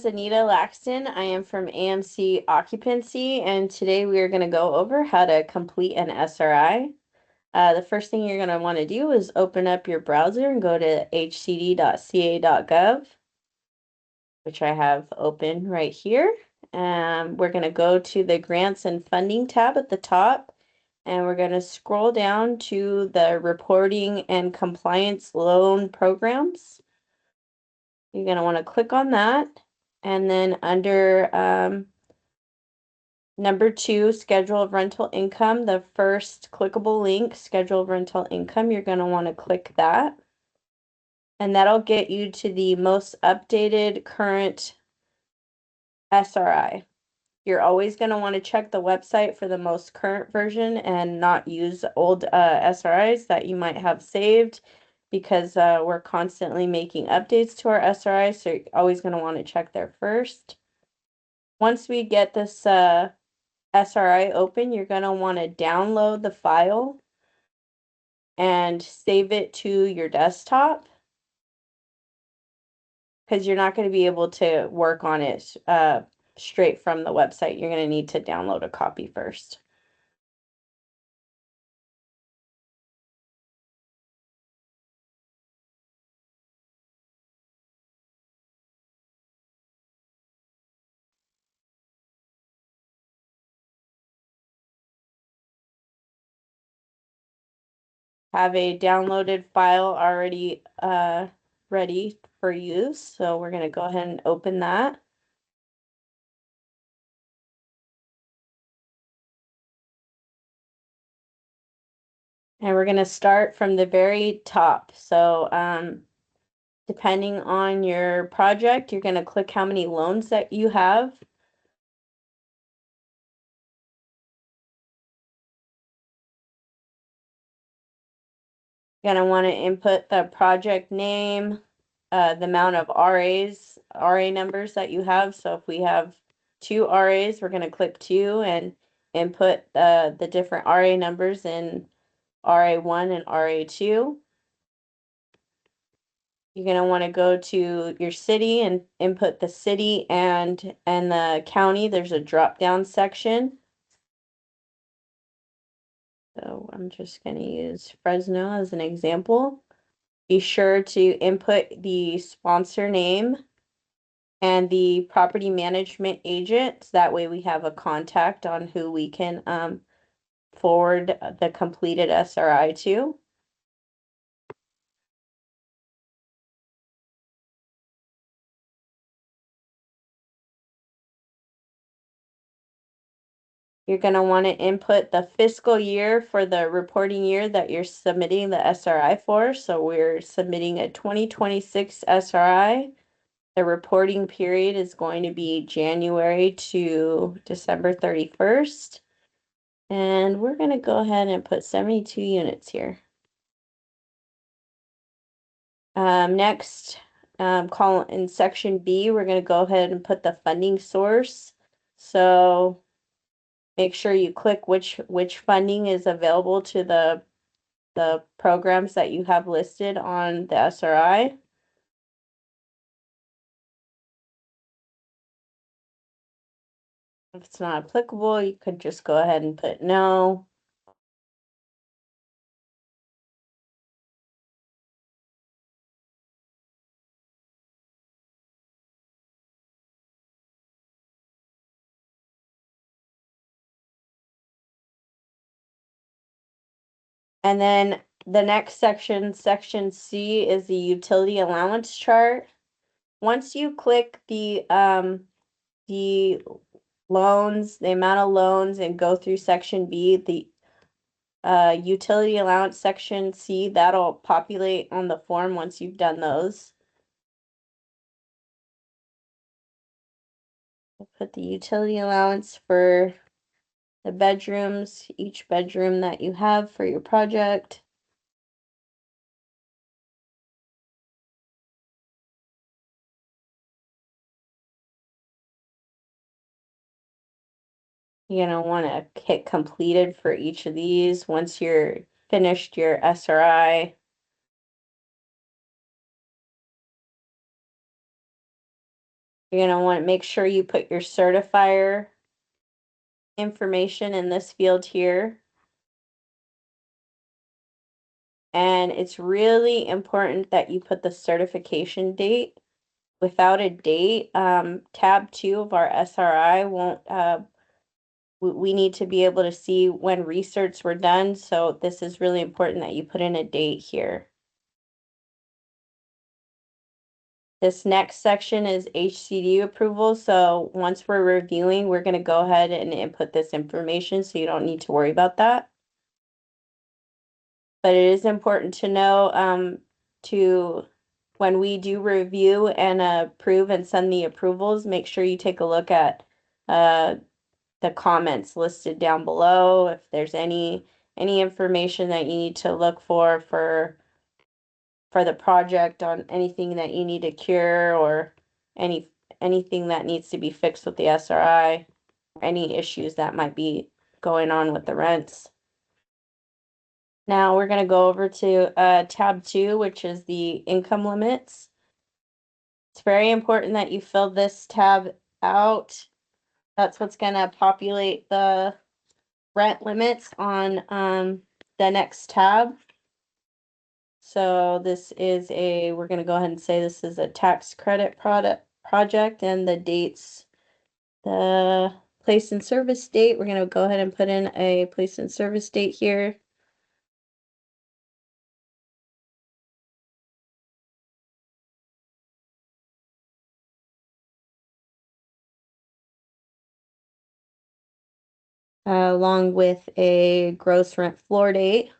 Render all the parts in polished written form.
Anita Laxton. I am from AMC Occupancy, and today we are going to go over how to complete an SRI. The first thing you're going to want to do is open up your browser and go to hcd.ca.gov, which I have open right here. We're going to go to the Grants and Funding tab at the top, and we're going to scroll down to the Reporting and Compliance Loan Programs. You're going to want to click on that. And then under number 2, schedule of rental income, the first clickable link, schedule of rental income, you're going to want to click that. And that'll get you to the most updated current SRI. You're always going to want to check the website for the most current version and not use old SRIs that you might have saved, because we're constantly making updates to our SRIs, so you're always going to want to check there first. Once we get this SRI open, you're going to want to download the file and save it to your desktop, because you're not going to be able to work on it straight from the website. You're going to need to download a copy first. Have a downloaded file already ready for use, so we're going to go ahead and open that. And we're going to start from the very top. So depending on your project, you're going to click how many loans that you have. You're going to want to input the project name, the amount of RA numbers that you have. So if we have 2 RAs, we're going to click 2 and input the different RA numbers in RA1 and RA2. You're going to want to go to your city and input the city and the county. There's a drop-down section. So I'm just going to use Fresno as an example. Be sure to input the sponsor name and the property management agent. So that way we have a contact on who we can forward the completed SRI to. You're going to want to input the fiscal year for the reporting year that you're submitting the SRI for. So we're submitting a 2026 SRI. The reporting period is going to be January to December 31st. And we're going to go ahead and put 72 units here. Next, call in section B, we're going to go ahead and put the funding source. So make sure you click which funding is available to the programs that you have listed on the SRI. If it's not applicable, you could just go ahead and put no. And then the next section, section C, is the utility allowance chart. Once you click the loans, the amount of loans, and go through section B, the utility allowance section C, that'll populate on the form once you've done those. I'll put the utility allowance for the bedrooms, each bedroom that you have for your project. You're going to want to hit completed for each of these once you're finished your SRI. You're going to want to make sure you put your certifier information in this field here. And it's really important that you put the certification date. Without a date, tab 2 of our SRI won't, we need to be able to see when research were done. So this is really important that you put in a date here. This next section is HCD approval. So once we're reviewing, we're going to go ahead and input this information, so you don't need to worry about that. But it is important to know when we do review and approve and send the approvals, make sure you take a look at the comments listed down below. If there's any information that you need to look for the project, on anything that you need to cure, or anything that needs to be fixed with the SRI, any issues that might be going on with the rents. Now we're going to go over to tab 2, which is the income limits. It's very important that you fill this tab out. That's what's going to populate the rent limits on the next tab. So this is we're going to go ahead and say this is a tax credit project, and the dates, the place and service date, we're going to go ahead and put in a place and service date here. Along with a gross rent floor date.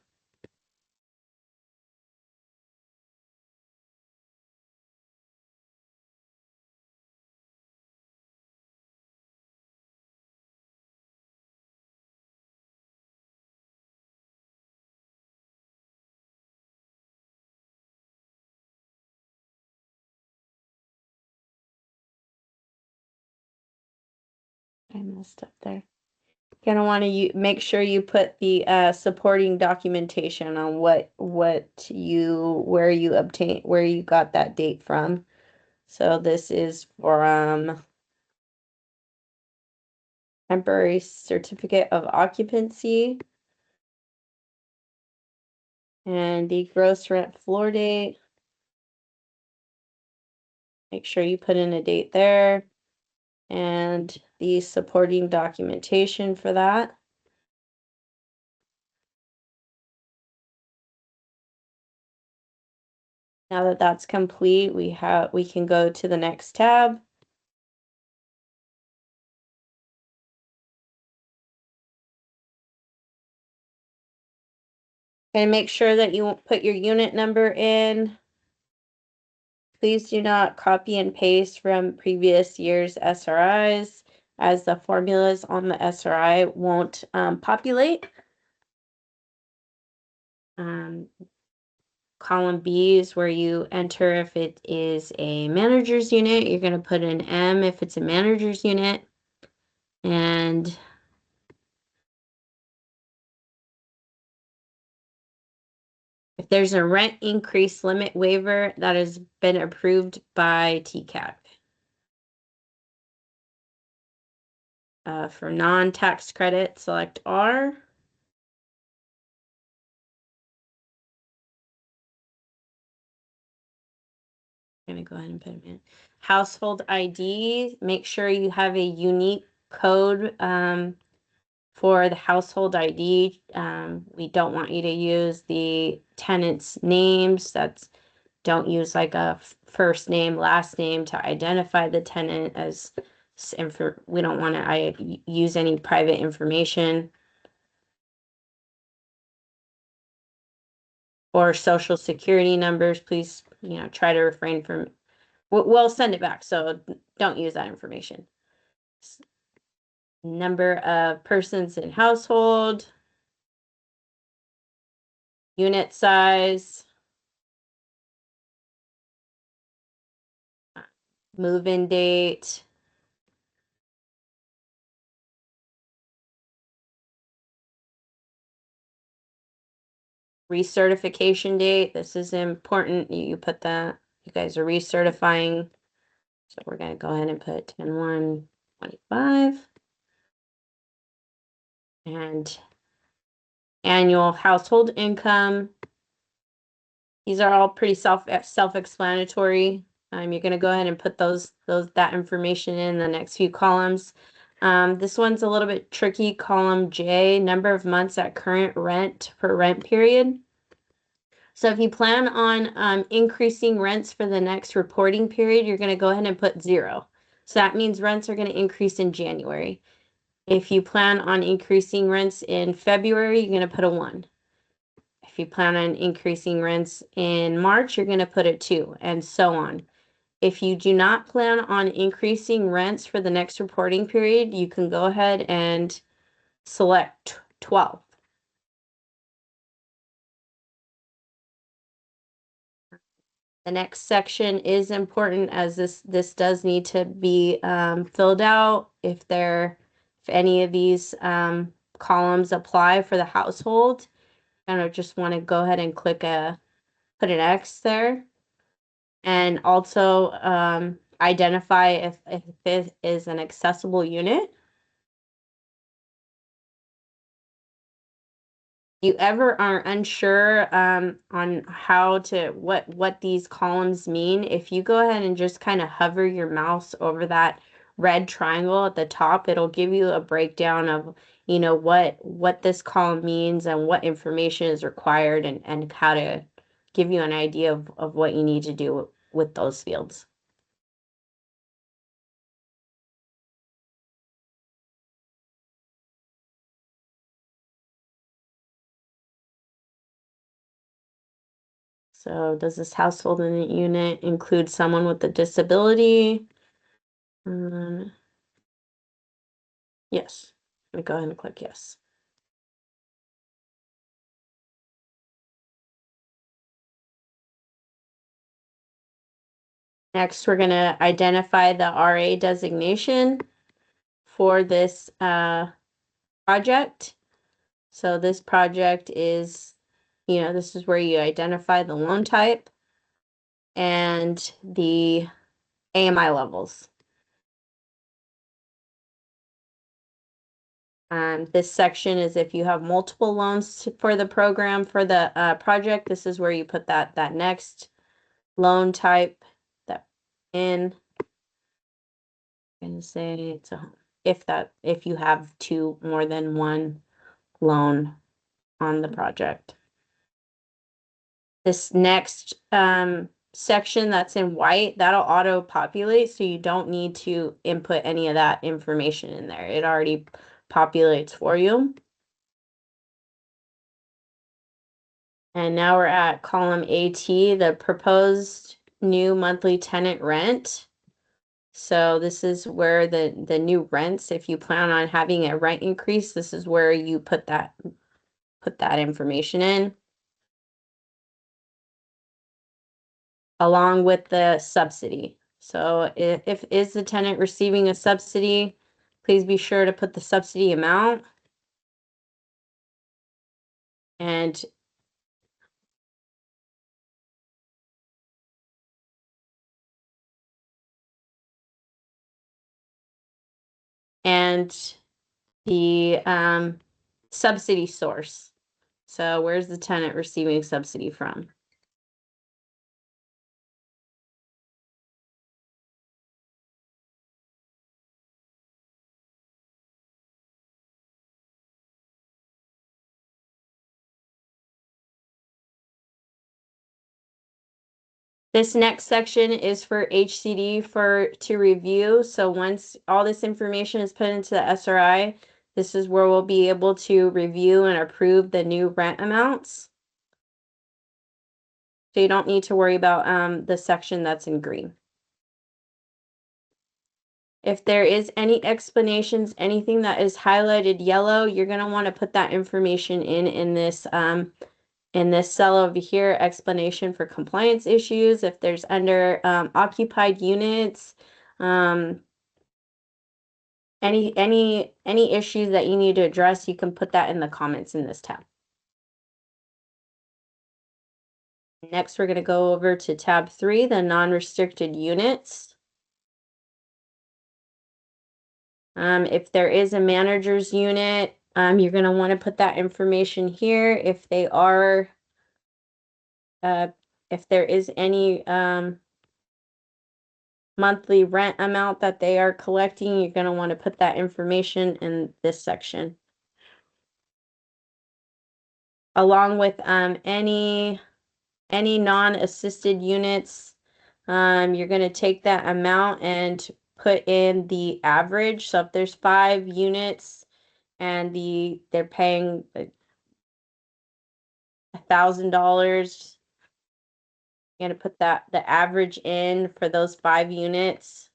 I messed up there. You're gonna want to make sure you put the supporting documentation on where you got that date from. So this is from temporary certificate of occupancy, and the gross rent floor date. Make sure you put in a date there, and the supporting documentation for that. Now that that's complete, we can go to the next tab. And make sure that you put your unit number in. Please do not copy and paste from previous year's SRIs, as the formulas on the SRI won't populate. Column B is where you enter if it is a manager's unit. You're going to put an M if it's a manager's unit. And if there's a rent increase limit waiver that has been approved by TCAP. For non-tax credit, select R. I'm going to go ahead and put them in. Household ID, make sure you have a unique code for the household ID. We don't want you to use the tenant's names. Don't use like a first name, last name to identify the tenant, as we don't want to use any private information. Or social security numbers, please, try to refrain from, we'll send it back, so don't use that information. Number of persons in household, unit size, move-in date, recertification date. This is important. You put that, you guys are recertifying. So we're going to go ahead and put 10/1/25. And annual household income. These are all pretty self-explanatory. You're going to go ahead and put that information in the next few columns. This one's a little bit tricky. Column J, number of months at current rent per rent period. So if you plan on increasing rents for the next reporting period, you're going to go ahead and put 0. So that means rents are going to increase in January. If you plan on increasing rents in February, you're going to put a 1. If you plan on increasing rents in March, you're going to put a 2, and so on. If you do not plan on increasing rents for the next reporting period, you can go ahead and select 12. The next section is important, as this does need to be filled out if any of these columns apply for the household. I just want to go ahead and put an X there, and also identify if it is an accessible unit. You ever are unsure on what these columns mean, if you go ahead and just kind of hover your mouse over that red triangle at the top, it'll give you a breakdown of what this column means and what information is required, and how to give you an idea of what you need to do with those fields. So does this household unit include someone with a disability? Yes. I'm gonna go ahead and click yes. Next, we're going to identify the RA designation for this project. So this project is, this is where you identify the loan type and the AMI levels. This section is if you have multiple loans for the program, for the project, this is where you put that next loan type that in. I'm going to say it's a home. If you have more than one loan on the project. This next section that's in white, that'll auto-populate, so you don't need to input any of that information in there. It already populates for you. And now we're at column AT, the proposed new monthly tenant rent. So this is where the new rents, if you plan on having a rent increase, this is where you put that information in, along with the subsidy. So if is the tenant receiving a subsidy, please be sure to put the subsidy amount. And the subsidy source. So where's the tenant receiving subsidy from? This next section is for HCD to review. So once all this information is put into the SRI, this is where we'll be able to review and approve the new rent amounts. So you don't need to worry about the section that's in green. If there is any explanations, anything that is highlighted yellow, you're going to want to put that information in this cell over here, explanation for compliance issues. If there's under occupied units, any issues that you need to address, you can put that in the comments in this tab. Next, we're going to go over to tab 3, the non-restricted units. If there is a manager's unit, you're going to want to put that information here. If they are, if there is any monthly rent amount that they are collecting, you're going to want to put that information in this section. Along with any non-assisted units, you're going to take that amount and put in the average. So if there's 5 units and they're paying $1,000, you're going to put the average in for those 5 units.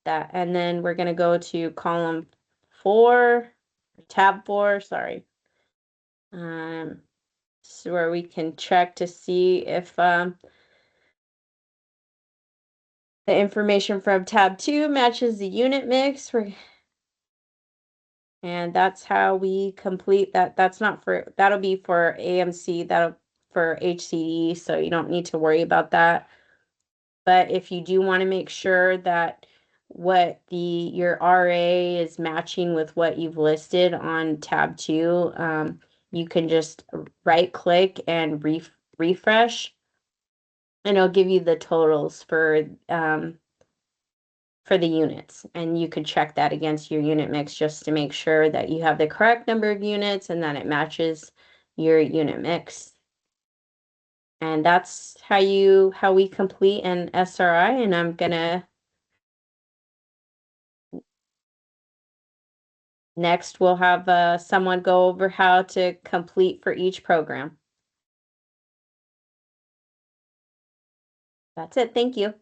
That, and then we're going to go to column 4, tab 4, sorry. So where we can check to see if the information from tab 2 matches the unit mix. And that's how we complete that. That's not for, that'll be for AMC, that'll for HCE, so you don't need to worry about that. But if you do want to make sure that what your RA is matching with what you've listed on tab 2, you can just right click and refresh, and it'll give you the totals for the units, and you could check that against your unit mix just to make sure that you have the correct number of units and that it matches your unit mix. And that's how we complete an SRI. And I'm gonna next we'll have someone go over how to complete for each program. That's it. Thank you.